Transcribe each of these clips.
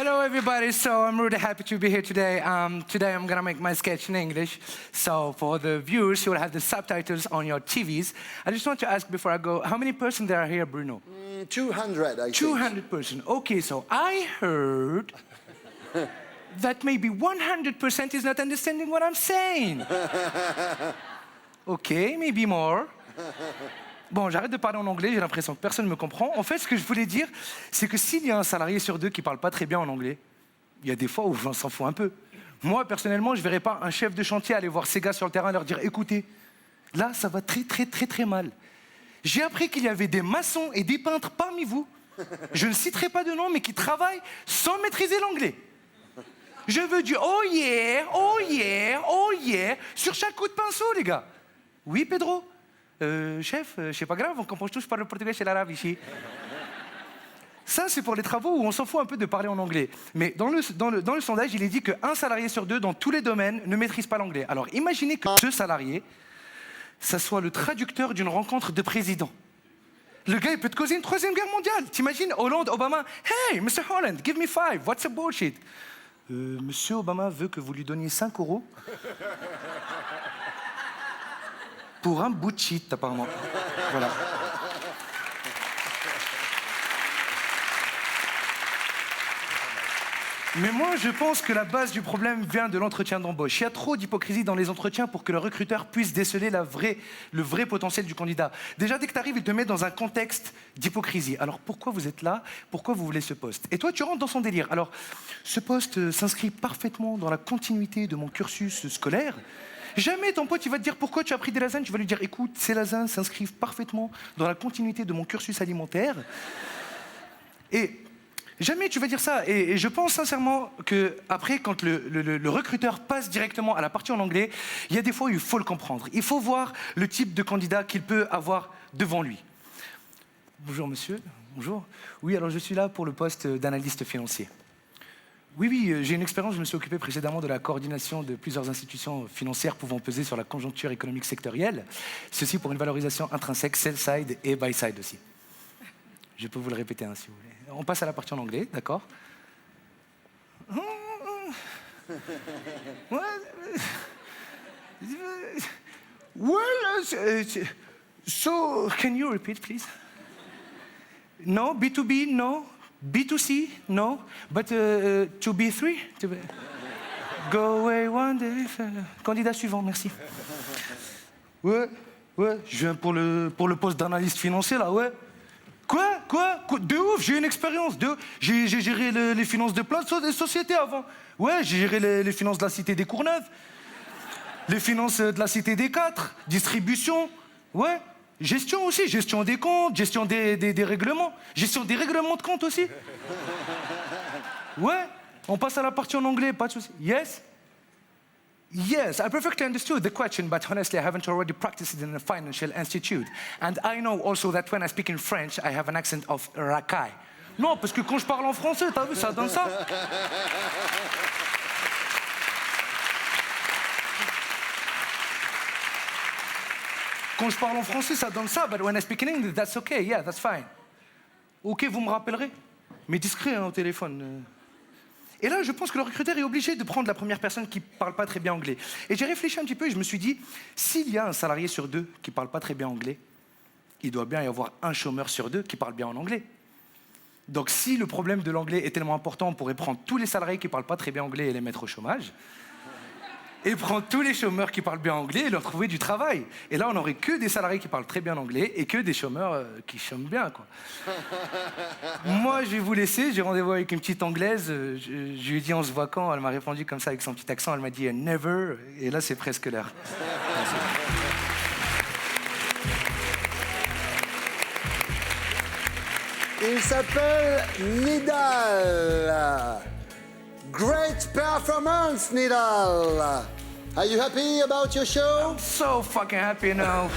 Hello, everybody. So I'm really happy to be here today. Today I'm gonna make my sketch in English. So for the viewers, you will have the subtitles on your TVs. I just want to ask before I go, how many persons there are here, Bruno? 200, I think. 200 persons. Okay, so I heard that maybe 100% is not understanding what I'm saying. Okay, maybe more. Bon, j'arrête de parler en anglais, j'ai l'impression que personne ne me comprend. En fait, ce que je voulais dire, c'est que s'il y a un salarié sur deux qui ne parle pas très bien en anglais, il y a des fois où j'en s'en fous un peu. Moi, personnellement, je ne verrais pas un chef de chantier aller voir ces gars sur le terrain et leur dire « Écoutez, là, ça va très mal. J'ai appris qu'il y avait des maçons et des peintres parmi vous, je ne citerai pas de nom, mais qui travaillent sans maîtriser l'anglais. Je veux du oh yeah, oh yeah, oh yeah, sur chaque coup de pinceau, les gars. Oui, Pedro? Chef, c'est pas grave, on comprend tous par le portugais et l'arabe ici. Ça, c'est pour les travaux où on s'en fout un peu de parler en anglais. Mais dans le sondage, il est dit qu'un salarié sur deux dans tous les domaines ne maîtrise pas l'anglais. Alors imaginez que ce salarié, ça soit le traducteur d'une rencontre de président. Le gars, il peut te causer une troisième guerre mondiale. T'imagines, Hollande, Obama, « Hey, Mr. Holland, give me 5, what's the bullshit ?» Monsieur Obama veut que vous lui donniez 5 € pour un bout de shit, apparemment. Voilà. Mais moi, je pense que la base du problème vient de l'entretien d'embauche. Il y a trop d'hypocrisie dans les entretiens pour que le recruteur puisse déceler le vrai potentiel du candidat. Déjà, dès que tu arrives, il te met dans un contexte d'hypocrisie. Alors, pourquoi vous êtes là? Pourquoi vous voulez ce poste? Et toi, tu rentres dans son délire. Alors, ce poste s'inscrit parfaitement dans la continuité de mon cursus scolaire. Jamais ton pote il va te dire pourquoi tu as pris des lasagnes. Tu vas lui dire écoute, ces lasagnes s'inscrivent parfaitement dans la continuité de mon cursus alimentaire. Et jamais tu vas dire ça. Et je pense sincèrement qu'après, quand le recruteur passe directement à la partie en anglais, il y a des fois où il faut le comprendre. Il faut voir le type de candidat qu'il peut avoir devant lui. Bonjour monsieur. Bonjour. Oui, alors je suis là pour le poste d'analyste financier. Oui, j'ai une expérience, je me suis occupé précédemment de la coordination de plusieurs institutions financières pouvant peser sur la conjoncture économique sectorielle, ceci pour une valorisation intrinsèque, sell-side et buy-side aussi. Je peux vous le répéter si vous voulez. On passe à la partie en anglais, d'accord? So, can you repeat, please? No, B2B, no. B2C, no, but to B3, go away one day. Candidat suivant, merci. Ouais, je viens pour le poste d'analyste financier, là, ouais. Quoi? De ouf, j'ai une expérience, j'ai géré les finances de plein de sociétés avant. Ouais, j'ai géré les finances de la Cité des Courneuves, les finances de la Cité des Quatre, distribution, ouais. Gestion aussi, gestion des comptes, gestion des règlements, gestion des règlements de compte aussi. Ouais, on passe à la partie en anglais, pas de souci. Yes? Yes, I perfectly understood the question, but honestly, I haven't already practiced in a financial institute. And I know also that when I speak in French, I have an accent of racaille. Non, parce que quand je parle en français, t'as vu, ça donne ça. Quand je parle en français, ça donne ça, but when I speak in English, that's okay, yeah, that's fine. Ok, vous me rappellerez, mais discret hein, au téléphone. Et là, je pense que le recruteur est obligé de prendre la première personne qui ne parle pas très bien anglais. Et j'ai réfléchi un petit peu et je me suis dit, s'il y a un salarié sur deux qui ne parle pas très bien anglais, il doit bien y avoir un chômeur sur deux qui parle bien en anglais. Donc si le problème de l'anglais est tellement important, on pourrait prendre tous les salariés qui ne parlent pas très bien anglais et les mettre au chômage. Et prendre tous les chômeurs qui parlent bien anglais et leur trouver du travail. Et là, on n'aurait que des salariés qui parlent très bien anglais et que des chômeurs qui chôment bien, quoi. Moi, je vais vous laisser. J'ai rendez-vous avec une petite Anglaise. Je lui ai dit, on se voit quand? Elle m'a répondu comme ça avec son petit accent. Elle m'a dit, never. Et là, c'est presque l'heure. Il s'appelle Nidal. Great performance, Nidal. Are you happy about your show? So fucking happy now.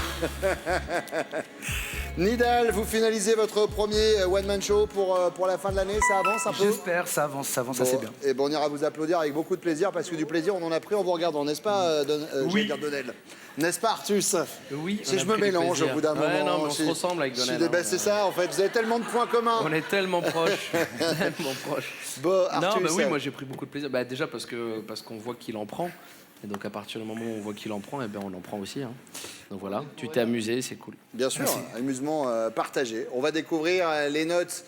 Nidal, vous finalisez votre premier one-man show pour la fin de l'année, ça avance un peu? J'espère, ça avance assez bien. Et bon, on ira vous applaudir avec beaucoup de plaisir, parce que du plaisir, on en a pris en vous regardant, n'est-ce pas, Oui. Donnel? N'est-ce pas, Artus? Oui. Si je me mélange au bout d'un moment. Ouais, non, mais on si- se ressemble avec si Donnel. des- C'est ça, en fait, vous avez tellement de points communs. On est tellement proches. Tellement proches. Bon, Non, Artus, bah oui, moi j'ai pris beaucoup de plaisir. Bah, déjà parce qu'on voit qu'il en prend. Et donc à partir du moment où on voit qu'il en prend, eh ben, on en prend aussi. Hein. Donc voilà, tu t'es amusé, c'est cool. bien sûr, Merci. amusement partagé. On va découvrir les notes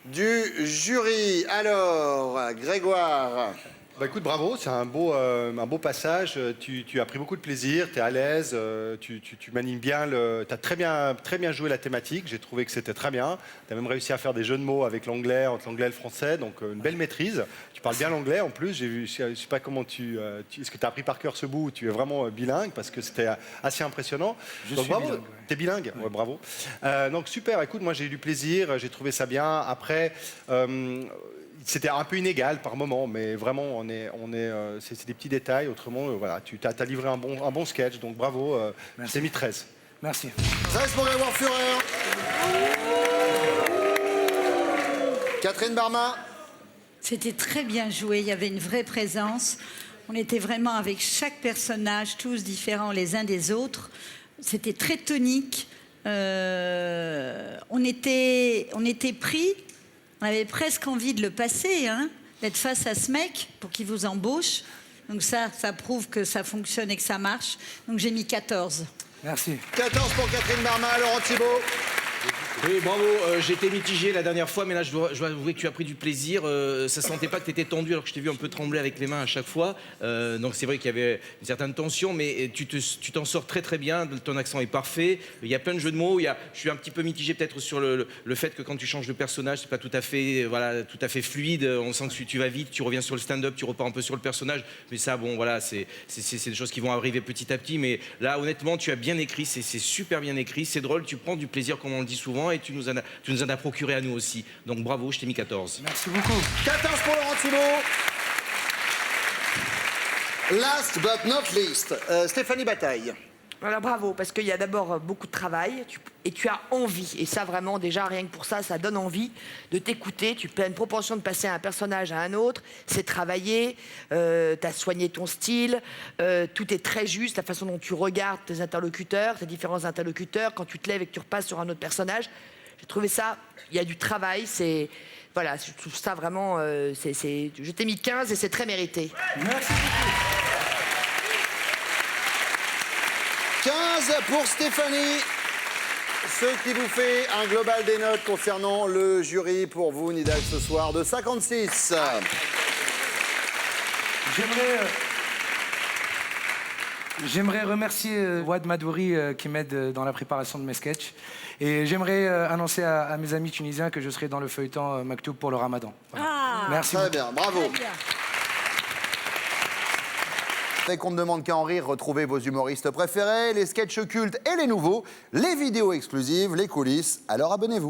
du jury. Alors, Grégoire. Bah écoute, bravo, c'est un beau passage. Tu as pris beaucoup de plaisir, tu es à l'aise, tu manies bien tu as très bien joué la thématique. J'ai trouvé que c'était très bien. Tu as même réussi à faire des jeux de mots avec l'anglais, entre l'anglais et le français, donc une belle maîtrise. Tu parles bien l'anglais en plus. J'ai vu, je sais pas comment est-ce que tu as appris par cœur ce bout ou tu es vraiment bilingue parce que c'était assez impressionnant. Je donc suis bravo, bilingue, ouais. t'es bilingue, ouais, bravo. Donc super, écoute, moi j'ai eu du plaisir, j'ai trouvé ça bien. Après. C'était un peu inégal par moment, mais vraiment, c'est des petits détails. Autrement, voilà, tu as livré un bon sketch, donc bravo. Je t'ai mis 13. Merci. 13 pour Grégoire Fureur. Catherine Barma. C'était très bien joué, il y avait une vraie présence. On était vraiment avec chaque personnage, tous différents les uns des autres. C'était très tonique. On était pris. On avait presque envie de le passer, hein, d'être face à ce mec pour qu'il vous embauche. Donc ça prouve que ça fonctionne et que ça marche. Donc j'ai mis 14. Merci. 14 pour Catherine Barma. Laurent Thibault. Oui, bravo. J'étais mitigé la dernière fois, mais là, je dois avouer que tu as pris du plaisir. Ça sentait pas que tu étais tendu, alors que je t'ai vu un peu trembler avec les mains à chaque fois. Donc c'est vrai qu'il y avait une certaine tension, mais tu t'en sors très très bien. Ton accent est parfait. Il y a plein de jeux de mots. Je suis un petit peu mitigé peut-être sur le fait que quand tu changes de personnage, c'est pas tout à fait fluide. On sent que tu vas vite, tu reviens sur le stand-up, tu repars un peu sur le personnage. Mais ça, bon, voilà, c'est des choses qui vont arriver petit à petit. Mais là, honnêtement, tu as bien écrit. C'est super bien écrit. C'est drôle. Tu prends du plaisir, comme on le dit souvent. Et tu nous en as procuré à nous aussi. Donc bravo, je t'ai mis 14. Merci beaucoup. 14 pour Laurent Thibault. Last but not least, Stéphanie Bataille. Voilà, bravo, parce qu'il y a d'abord beaucoup de travail et tu as envie. Et ça, vraiment, déjà, rien que pour ça, ça donne envie de t'écouter. Tu as une propension de passer un personnage à un autre. C'est travaillé, tu as soigné ton style, tout est très juste, la façon dont tu regardes tes interlocuteurs, tes différents interlocuteurs, quand tu te lèves et que tu repasses sur un autre personnage. J'ai trouvé ça, il y a du travail, c'est... Voilà, je trouve ça vraiment... je t'ai mis 15 et c'est très mérité. Merci beaucoup. 15 pour Stéphanie. Ce qui vous fait un global des notes concernant le jury pour vous, Nidal, ce soir, de 56. J'aimerais remercier Wad Madouri qui m'aide dans la préparation de mes sketchs. Et j'aimerais annoncer à mes amis tunisiens que je serai dans le feuilleton Maktoub pour le Ramadan. Voilà. Merci Très beaucoup. bien, bravo. Et qu'on ne demande qu'à en rire, retrouvez vos humoristes préférés, les sketchs cultes et les nouveaux, les vidéos exclusives, les coulisses. Alors abonnez-vous.